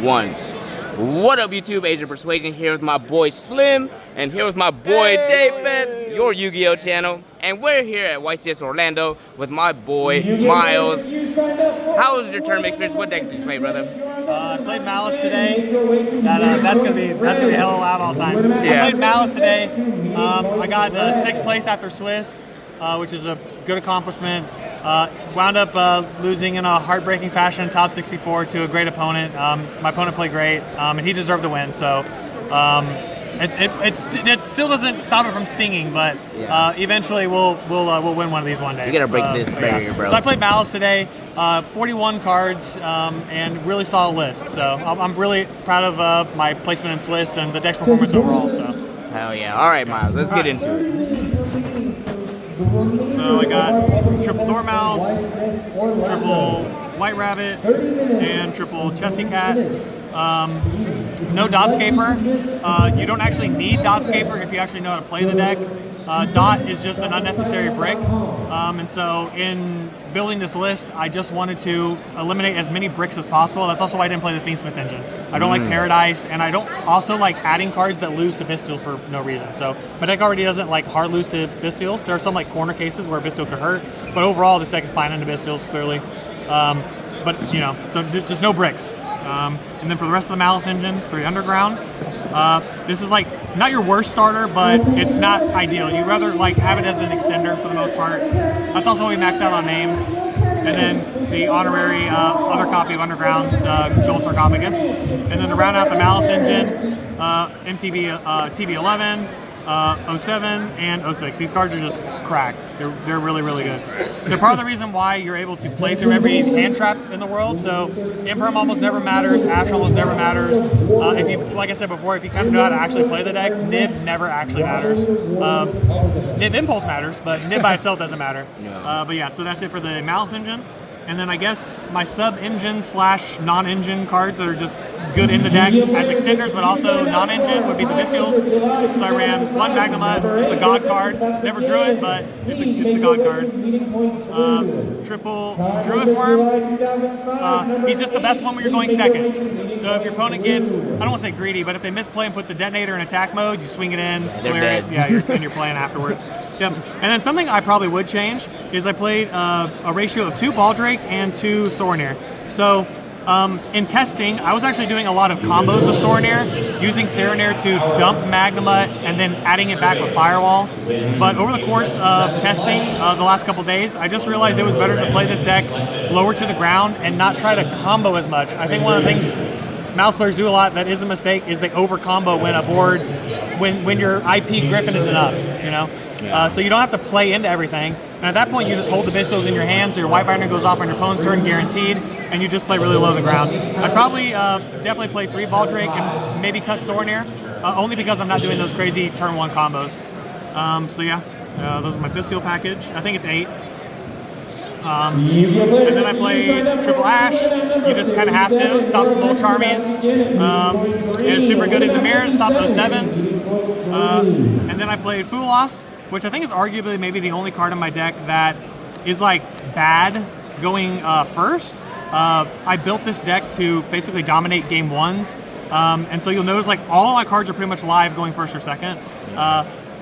1. What up, YouTube? Asian Persuasion here with my boy Slim, and here with my boy J-Fed, your Yu-Gi-Oh channel. And we're here at YCS Orlando with my boy Miles. How was your tournament experience? What deck did you play, brother? I played Malice today. That's gonna be hella loud all the time. Yeah. I played Malice today. I got 6th place after Swiss, which is a good accomplishment. Wound up losing in a heartbreaking fashion in top 64 to a great opponent. My opponent played great, and he deserved the win. So it still doesn't stop it from stinging, but eventually we'll win one of these one day. You gotta break this barrier, bro. So I played Malice today, 41 cards, and really solid list. So I'm really proud of my placement in Swiss and the deck's performance overall. So. Hell yeah! All right, Miles, let's get into it. So I got triple Dormouse, triple White Rabbit, and triple Chessy Cat. No Dotscaper. You don't actually need Dotscaper if you actually know how to play the deck. Dot is just an unnecessary brick. And so in building this list, I just wanted to eliminate as many bricks as possible. That's also why I didn't play the Fiendsmith engine. I don't like Paradise, and I don't also like adding cards that lose to Bystials for no reason. So my deck already doesn't like hard lose to Bystials. There are some like corner cases where Bystial could hurt, but overall this deck is fine into Bystials, clearly. But you know, so there's just no bricks. And then for the rest of the Malice engine, 3 Underground. This is like not your worst starter, but it's not ideal. You'd rather like have it as an extender for the most part. That's also why we maxed out on names. And then the honorary other copy of Underground, Gold Sarcophagus. And then to round out the Malice engine, TB11, 07, and 06. These cards are just cracked. They're really, really good. They're part of the reason why you're able to play through every hand trap in the world. So Imperm almost never matters, Ash almost never matters. If you, like I said before, if you kind of know how to actually play the deck, Nib never actually matters. Nib Impulse matters, but Nib by itself doesn't matter. But yeah, so that's it for the Malice engine. And then I guess my sub-engine / non-engine cards that are just good in the deck as extenders, but also non-engine would be the Bystials. So I ran 1 Magnemite, just the God card. Never drew it, but it's the God card. Triple Druis Worm. He's just the best one when you're going second. So if your opponent gets, I don't want to say greedy, but if they misplay and put the detonator in attack mode, you swing it in, clear it, and you're playing afterwards. Yep. And then something I probably would change is I played a ratio of 2 Baldrake and 2 Sorinir. So in testing, I was actually doing a lot of combos with Sorinir, using Sorinir to dump Magnemite and then adding it back with Firewall. But over the course of testing the last couple days, I just realized it was better to play this deck lower to the ground and not try to combo as much. I think one of the things Malice players do a lot that is a mistake is they over combo when a board, when your IP Griffin is enough, you know? So you don't have to play into everything. And at that point, you just hold the Bystials in your hand, so your White Binder goes off on your opponent's turn, guaranteed, and you just play really low to the ground. I'd probably definitely play 3 Baldrake and maybe cut Sorinir, only because I'm not doing those crazy turn 1 combos. So yeah, those are my Bystial package. I think it's 8. And then I played Triple Ash. You just kind of have to. It stops both Charmies. It is super good in the mirror. It stopped 07. And then I played Foolos, which I think is arguably maybe the only card in my deck that is like bad going first. I built this deck to basically dominate game 1s. And so you'll notice like all of my cards are pretty much live going first or second.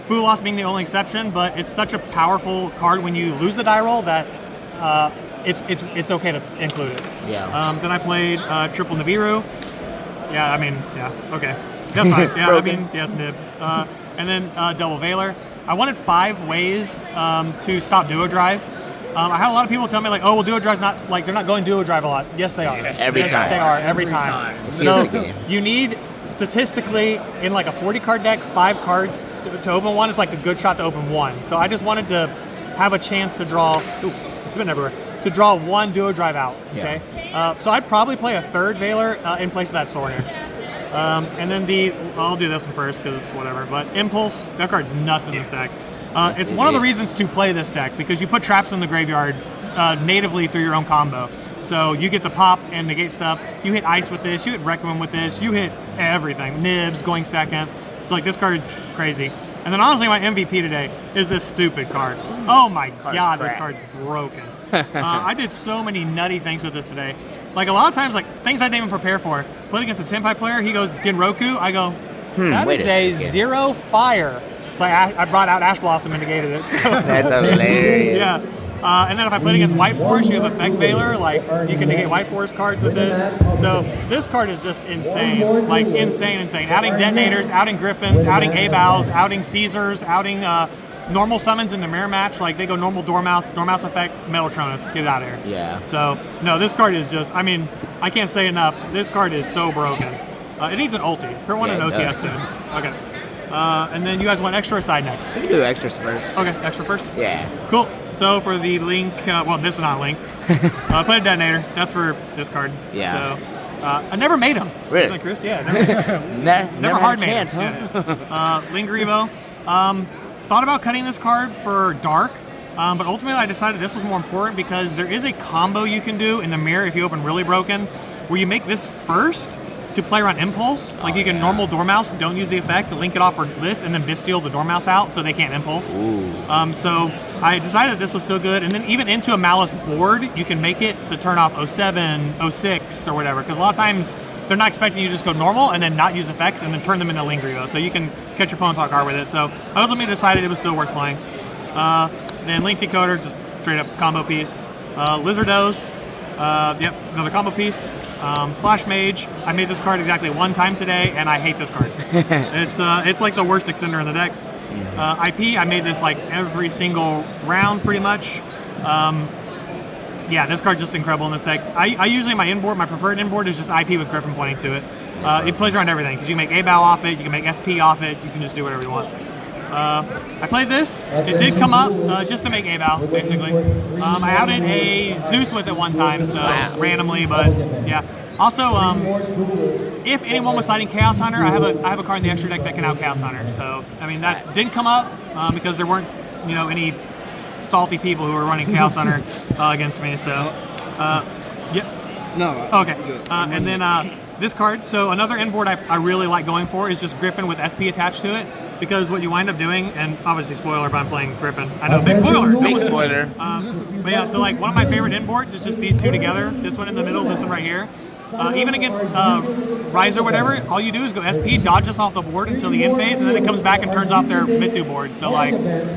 Foolos being the only exception, but it's such a powerful card when you lose the die roll that it's okay to include it. Yeah. Then I played triple Nibiru. Yeah, I mean, yeah, okay. That's fine. Yeah, I mean, yes, Nib. And then double Valor. I wanted 5 ways to stop Duo Drive. I had a lot of people tell me like, oh, well, Duo Drive's not, like, they're not going Duo Drive a lot. Yes, they are. Every time. They are, every time. So you need, statistically, in like a 40 card deck, 5 cards to open one is like a good shot to open 1. So I just wanted to have a chance to draw, ooh, it's been everywhere, to draw 1 Duo Drive out, okay? So I'd probably play a 3rd Valor in place of that Sorinir. And then I'll do this one first because whatever, but Impulse, that card's nuts in this deck. It's one of the reasons to play this deck because you put traps in the graveyard natively through your own combo. So you get to pop and negate stuff. You hit Ice with this, you hit Requiem with this, you hit everything. Nibs going second. So like this card's crazy. And then honestly, my MVP today is this stupid card. Oh my god, this card's broken. I did so many nutty things with this today. Like a lot of times, like things I didn't even prepare for. Played against a Tenpai player, he goes Genroku. I go, that is a 0 fire. So I brought out Ash Blossom and negated it. So. That's hilarious. Yeah. And then if I played against White Forest, you have Effect Veiler, like you can negate White Forest cards with it. So this card is just insane, like insane. Outing Detonators, outing Griffins, outing A-Bows, outing Caesars, outing normal summons in the mirror match. Like they go normal Dormouse effect, Metaltronus, get it out of here. Yeah. So no, this card is just, I mean, I can't say enough. This card is so broken. It needs an ulti. Throw one in OTS soon. Okay. And then you guys want extra or side next? We can do extras first. Okay, extra first? Yeah. Cool. So for the Link, well, this is not Link. Play a Detonator. That's for this card. Yeah. So I never made him. Really? Chris? Yeah. Never hard had a chance, made huh? Yeah. Link Revo. Thought about cutting this card for Dark, but ultimately I decided this was more important because there is a combo you can do in the mirror if you open really broken, where you make this first to play around Impulse. Like you can normal Dormouse, don't use the effect, to link it off for this, and then Bystial the Dormouse out so they can't Impulse. So I decided this was still good, and then even into a Malice board, you can make it to turn off 07, 06, or whatever, because a lot of times they're not expecting you to just go normal and then not use effects and then turn them into Lingrio, so you can catch your opponents off guard with it. So I ultimately decided it was still worth playing. Then Link Decoder, just straight up combo piece. Lizardos, yep, another combo piece. Splash Mage, I made this card exactly one time today, and I hate this card. It's like the worst extender in the deck. IP, I made this like every single round pretty much. Yeah, this card's just incredible in this deck. I usually, my preferred inboard is just IP with Griffin pointing to it. It plays around everything, because you can make A-Bow off it, you can make SP off it, you can just do whatever you want. I played this. It did come up just to make A-Bow, basically. I outed a Zeus with it one time, so randomly, but yeah. Also, if anyone was siding Chaos Hunter, I have a card in the extra deck that can out Chaos Hunter. So I mean that didn't come up because there weren't any salty people who were running Chaos Hunter against me. So yep. No. Okay. And then this card. So another inboard I really like going for is just Griffin with SP attached to it, because what you wind up doing, and obviously spoiler, but I'm playing Griffin. I know, big spoiler. Big spoiler. But yeah, so like one of my favorite inboards is just these two together. This one in the middle, this one right here. Even against Rise or whatever, all you do is go SP, dodge this off the board until the end phase, and then it comes back and turns off their Mitsu board. So like,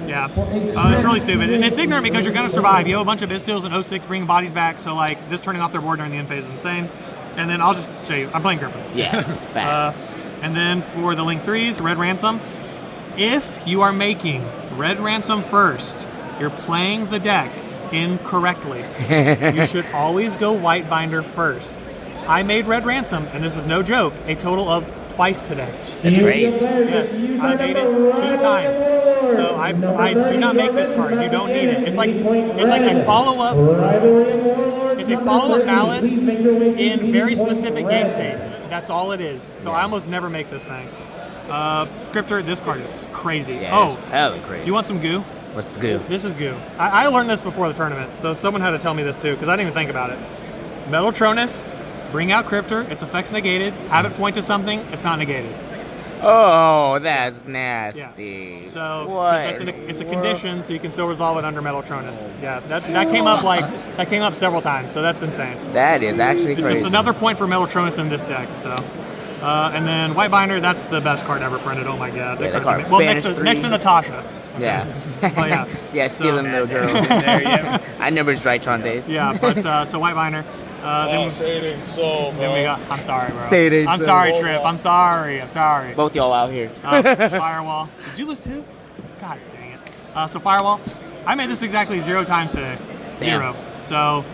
yeah, it's really stupid. And it's ignorant because you're going to survive. You have a bunch of Bystials and 06 bringing bodies back, so like this turning off their board during the end phase is insane. And then I'll just show you, I'm playing Griffin. Yeah, facts. And then for the Link 3s, Red Ransom, if you are making Red Ransom first, you're playing the deck incorrectly. You should always go White Binder first. I made Red Ransom, and this is no joke, a total of twice today. That's great. Yes, I made it 2 times. So I do not make this card. You don't need it. It's like a follow-up. It's a follow-up Malice in very specific game states. That's all it is. So I almost never make this thing. Cryptor, this card is crazy. Yeah, it's hella crazy. You want some goo? What's goo? This is goo. I learned this before the tournament, so someone had to tell me this too, because I didn't even think about it. Metaltronus, bring out Cryptor, its effect's negated, have it point to something, it's not negated. Oh, that's nasty. Yeah. So what? It's a condition, so you can still resolve it under Metaltronus. Yeah, that came up several times, so that's insane. That is actually It's crazy. just another point for Metaltronus in this deck. So, and then White Binder, that's the best card ever printed. Oh my god, Yeah, that card's card. well, Banish next to Natasha. Okay. Yeah. Oh yeah. Yeah, stealing little girls. I remember Drytron days. Yeah, but so White Binder. Then Say it ain't so, bro. we got. I'm sorry, bro. Say it ain't I'm so. sorry, Trip. I'm sorry. Both y'all out here. Firewall. Did you lose too? God dang it. So Firewall. I made this exactly 0 times today. Damn. 0. So,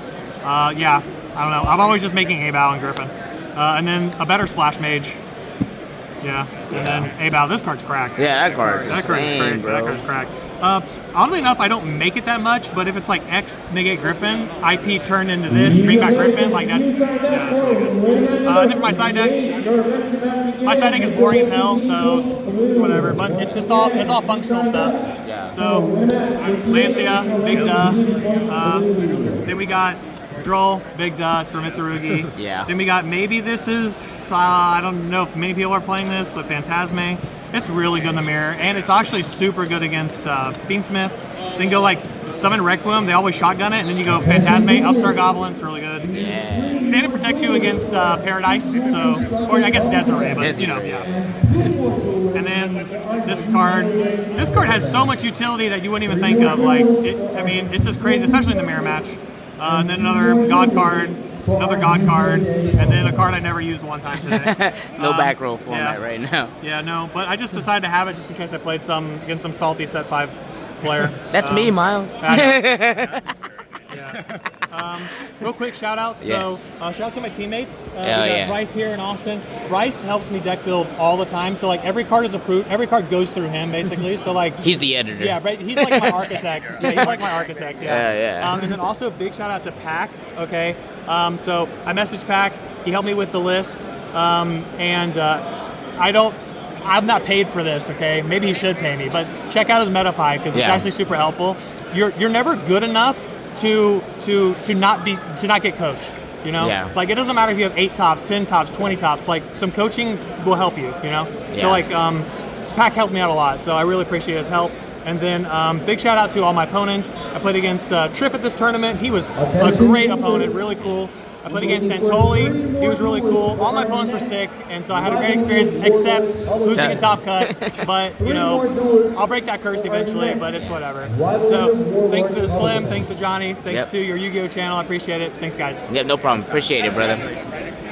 yeah. I don't know. I'm always just making A-Bow and Griffin. And then a better Splash Mage. Yeah. And then A-Bow. This card's cracked. Yeah, that card's That card is insane, crazy. bro. That card's cracked. Oddly enough, I don't make it that much, but if it's like X negate Griffin, IP turn into this, bring back Griffin, like that's really good. And then for my side deck is boring as hell, so it's whatever. But it's all functional stuff. Yeah. So Lancia, Big Duh. Then we got Droll, Big Duh, it's for Mitsurugi. Yeah. Then we got, maybe this is, I don't know if many people are playing this, but Phantasme. It's really good in the mirror, and it's actually super good against Fiendsmith. Then go like summon Requiem, they always shotgun it, and then you go Phantasme, Upstart Goblin, it's really good. Yeah. and it protects you against Paradise, so, or I guess Desiree, but you know, yeah. And then this card has so much utility that you wouldn't even think of. Like, I mean, it's just crazy, especially in the mirror match. And then another God card, and then a card I never used one time today. No back row format right now. Yeah, no, but I just decided to have it just in case I played against some salty set 5 player. That's me, Miles. Real quick shout out. So shout out to my teammates. We got Bryce here in Austin. Bryce helps me deck build all the time. So like every card is approved. Every card goes through him basically. So like he's the editor. Yeah, right. He's like my architect. Yeah, he's like my architect. Yeah. And then also big shout out to Pac. Okay. So I messaged Pac. He helped me with the list. I'm not paid for this. Okay. Maybe he should pay me, but check out his Metafy because it's actually super helpful. You're never good enough to not get coached, you know? Yeah. Like it doesn't matter if you have 8 tops, 10 tops, 20 tops, like some coaching will help you, you know? Yeah. So like Pac helped me out a lot, so I really appreciate his help. And then big shout out to all my opponents. I played against Triff at this tournament. He was a great opponent, really cool. I played against Santoli. He was really cool. All my opponents were sick, and so I had a great experience, except losing a top cut. But, you know, I'll break that curse eventually, but it's whatever. So thanks to Slim, thanks to Johnny, thanks to your Yu-Gi-Oh channel. I appreciate it. Thanks, guys. Yeah, no problem. Appreciate it, brother.